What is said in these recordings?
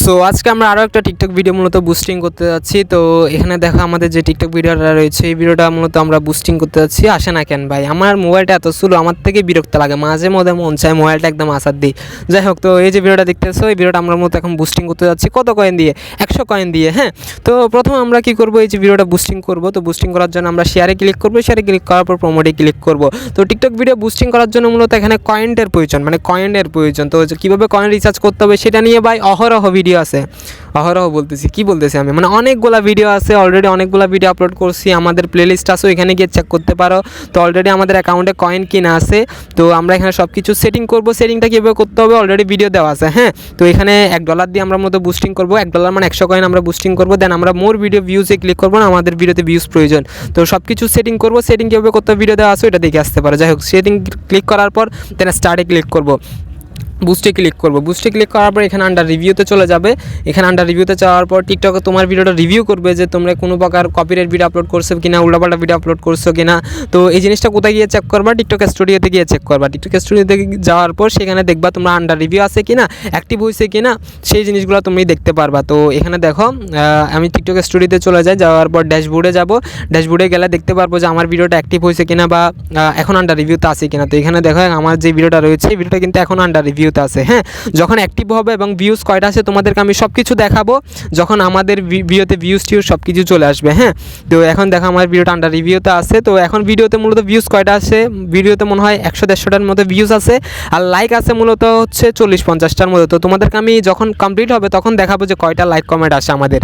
So আজকে আমরা আরও একটা টিকটক ভিডিও মূলত বুস্টিং করতে যাচ্ছি। তো এখানে দেখা আমাদের যে টিকটক ভিডিওটা রয়েছে এই ভিডিওটা মূলত আমরা বুস্টিং করতে যাচ্ছি। আসে না কেন ভাই, আমার মোবাইলটা এত স্লো, আমার থেকে বিরক্ত লাগে, মাঝে মধ্যে মন চায় মোবাইলটা একদম আসার দিই। যাই হোক, তো এই যে ভিডিওটা দেখতেছো এই ভিডিওটা আমরা মূলত এখন বুস্টিং করতে যাচ্ছি। কত কয়েন দিয়ে? 100 কয়েন দিয়ে। হ্যাঁ, তো প্রথমে আমরা কি করব, এই যে ভিডিওটা বুস্টিং করব। তো বুস্টিং করার জন্য আমরা শেয়ারে ক্লিক করব, শেয়ারে ক্লিক করার পর প্রমোটে ক্লিক করব। তো টিকটক ভিডিও বুস্টিং করার জন্য মূলত এখানে কয়েনের প্রয়োজন, মানে কয়েনের প্রয়োজন। তো কীভাবে কয়েন রিচার্জ করতে হবে সেটা নিয়ে ভাই অহরহ ভিডিও আছে। অহরহ বলতেছি আমি, মানে অনেকগুলা ভিডিও আছে, অলরেডি অনেকগুলা ভিডিও আপলোড করছি। আমাদের প্লেলিস্ট আছে, ওইখানে গিয়ে চেক করতে পারো। তো অলরেডি আমাদের অ্যাকাউন্টে কয়েন কিনা আছে। তো আমরা এখানে সব কিছু সেটিং করবো। সেটিংটা কীভাবে করতে হবে অলরেডি ভিডিও দেওয়া আছে। হ্যাঁ, তো এখানে $1 দিয়ে আমরা মতো বুস্টিং করবো। $1 মানে 100 কয়েন আমরা বুস্টিং করবো। দেন আমরা মোর ভিডিও ভিউজে ক্লিক করবো না, আমাদের ভিডিওতে ভিউজ প্রয়োজন। তো সব কিছু সেটিং করবো। সেটিং কীভাবে করতে হবে ভিডিও দেওয়া আছে, ওইটা দেখে আসতে পারো। যাই হোক, সেটিং ক্লিক করার পর দেন স্টার্টে ক্লিক করবো, বুস্টে ক্লিক করবো। বুস্টে ক্লিক করার পর এখানে আন্ডার রিভিউতে চলে যাবে। এখানে আন্ডার রিভিউতে যাওয়ার পর টিকটকে তোমার ভিডিওটা রিভিউ করবে যে তোমরা কোনো প্রকার কপিরাইট ভিডিও আপলোড করছো কিনা, উল্টাপাল্টা ভিডিও আপলোড করছো কিনা। তো এই জিনিসটা কোথায় গিয়ে চেক করবা? টিকটক স্টুডিওতে গিয়ে চেক করবা। টিকটক স্টুডিওতে যাওয়ার পর সেখানে দেখবা তোমরা আন্ডার রিভিউ আছে কিনা, অ্যাক্টিভ হয়েছে কিনা, সেই জিনিসগুলো তুমি দেখতে পারবা। তো এখানে দেখো, আমি টিকটক স্টুডিওতে চলে যাই। যাওয়ার পর ড্যাশবোর্ডে যাব। ড্যাশবোর্ডে গেলে দেখতে পারবো যে আমার ভিডিওটা অ্যাক্টিভ হয়েছে কিনা বা এখন আন্ডার রিভিউতে আছে কিনা। তো এখানে দেখো আমার যে ভিডিওটা রয়েছে এই ভিডিওটা কিন্তু এখন আন্ডার রিভিউতে আছে। হ্যাঁ, যখন অ্যাক্টিভ হবে এবং ভিউজ কয়টা আছে তোমাদেরকে আমি সব কিছু দেখাবো, যখন আমাদের ভিডিওতে ভিউজ টিউজ সব কিছু চলে আসবে। হ্যাঁ, তো এখন দেখো আমার ভিডিওটা আন্ডার রিভিউতে আছে। তো এখন ভিডিওতে মূলত ভিউজ কয়টা আছে? ভিডিওতে মনে হয় 100-150টার মতো ভিউজ আছে, আর লাইক আছে মূলত হচ্ছে 40-50টার মতো। তো তোমাদেরকে আমি যখন কমপ্লিট হবে তখন দেখাবো যে কয়টা লাইক কমেন্ট আসে আমাদের।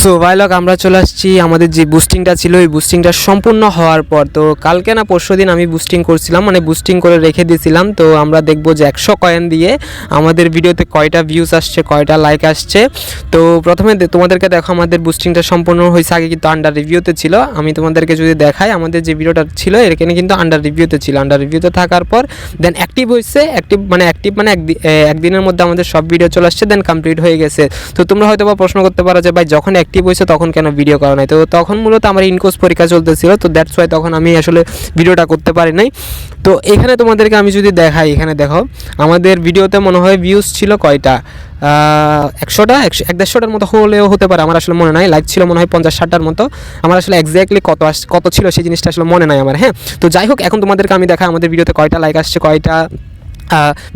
সো ভাইলক আমরা চলে আসছি আমাদের যে বুস্টিংটা ছিল এই বুস্টিংটা সম্পূর্ণ হওয়ার পর। তো কালকে না পরশু দিন আমি বুস্টিং করছিলাম, মানে বুস্টিং করে রেখে দিয়েছিলাম। তো আমরা দেখব যে 100 কয়েন দিয়ে আমাদের ভিডিওতে কয়টা ভিউজ আসছে, কয়টা লাইক আসছে। তো প্রথমে তোমাদেরকে দেখো আমাদের বুস্টিংটা সম্পূর্ণ হয়েছে, আগে কিন্তু আন্ডার রিভিউতে ছিল। আমি তোমাদেরকে যদি দেখাই আমাদের যে ভিডিওটা ছিল এখানে কিন্তু আন্ডার রিভিউতে ছিল। আন্ডার রিভিউতে থাকার পর দেন অ্যাক্টিভ হয়েছে। অ্যাক্টিভ মানে একদিনের মধ্যে আমাদের সব ভিডিও চলে আসছে, দেন কমপ্লিট হয়ে গেছে। তো তোমরা হয়তো বা প্রশ্ন করতে পারো যে ভাই যখন অ্যাক্টিভ হয়েছে তখন কেন ভিডিও করা নাই? তো তখন মূলত আমার ইনকোর্স পরীক্ষা চলতেছিল, তো দ্যাটস ওয়াই তখন আমি আসলে ভিডিওটা করতে পারি নাই। তো এখানে তোমাদেরকে আমি যদি দেখাই, এখানে দেখো আমাদের ভিডিওতে মনে হয় ভিউজ ছিল কয়টা, 100টা 150টার মতো হলেও হতে পারে, আমার আসলে মনে নাই। লাইক ছিল মনে হয় 50-60টার মতো। আমার আসলে এক্স্যাক্টলি কত ছিল সেই জিনিসটা আসলে মনে নাই আমার। হ্যাঁ, তো যাই হোক, এখন তোমাদেরকে আমি দেখাই আমাদের ভিডিওতে কয়টা লাইক আসছে, কয়টা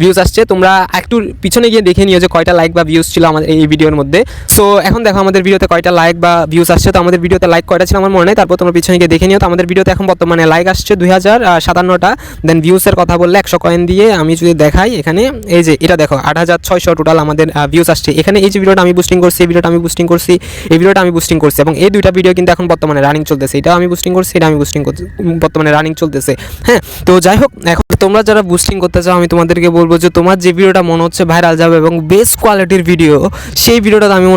ভিউজ আসছে। তোমরা একটু পিছনে গিয়ে দেখে নিও যে কয়টা লাইক বা ভিউজ ছিল আমাদের এই ভিডিওর মধ্যে। সো এখন দেখো আমাদের ভিডিওতে কয়টা লাইক বা ভিউজ আসছে। তো আমাদের ভিডিওতে লাইক কয়টা ছিল আমার মনে নেই, তারপর তোমরা পিছনে গিয়ে দেখে নিও। তো আমাদের ভিডিওতে এখন বর্তমানে লাইক আসছে 2057টা। দেন ভিউসের কথা বললে 100 কয়েন দিয়ে আমি যদি দেখাই, এখানে এই যে এটা দেখো 8600 টোটাল আমাদের ভিউজ আসছে। এখানে এই যে ভিডিওটা আমি বুস্টিং করছি, এই ভিডিওটা আমি বুস্টিং করছি, এই ভিডিওটা আমি বুস্টিং করছি, এবং এই দুইটা ভিডিও কিন্তু এখন বর্তমানে রানিং চলতেছে। এটা আমি বুস্টিং করছি, এটা আমি বুস্টিং করছি, বর্তমানে রানিং চলতেছে। হ্যাঁ, তো যাই হোক, এখন তোমরা যারা বুস্টিং করতে চাও আমি তোমাদেরকে বলবো যে তোমার যে ভিডিওটা মনে হচ্ছে ভাইরাল যাবে এবং বেস্ট কোয়ালিটির ভিডিও, সেই ভিডিওটা আমি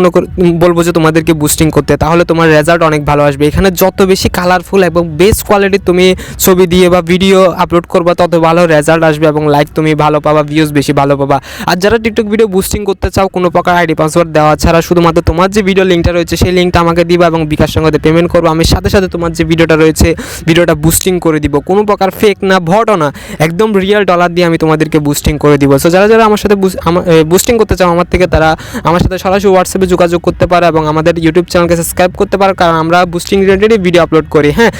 বলবো যে তোমাদেরকে বুস্টিং করতে, তাহলে তোমার রেজাল্ট অনেক ভালো আসবে। এখানে যত বেশি কালারফুল এবং বেস্ট কোয়ালিটির তুমি ছবি দিয়ে বা ভিডিও আপলোড করবা তত ভালো রেজাল্ট আসবে এবং লাইক তুমি ভালো পাবা, ভিউজ বেশি ভালো পাবা। আর যারা টিকটক ভিডিও বুস্টিং করতে চাও কোনো প্রকার আইডি পাসওয়ার্ড দেওয়া ছাড়া, শুধুমাত্র তোমার যে ভিডিও লিঙ্কটা রয়েছে সেই লিঙ্কটা আমাকে দিবা এবং বিকাশ সঙ্গে পেমেন্ট করবো। আমি সাথে সাথে তোমার যে ভিডিওটা রয়েছে ভিডিওটা বুস্টিং করে দিব। কোনো প্রকার ফেক না, ভটও না, একদম রিয়েল ডলার দিয়ে আমি তোমাদেরকে বুস্টিং করে দিব। সো যারা যারা আমার সাথে বুস্টিং করতে চাও আমার থেকে, তারা আমার সাথে সরাসরি হোয়াটসঅ্যাপে যোগাযোগ করতে পারে এবং আমাদের ইউটিউব চ্যানেলকে সাবস্ক্রাইব করতে পারে, কারণ আমরা বুস্টিং রিলেটেড ভিডিও আপলোড করি। হ্যাঁ।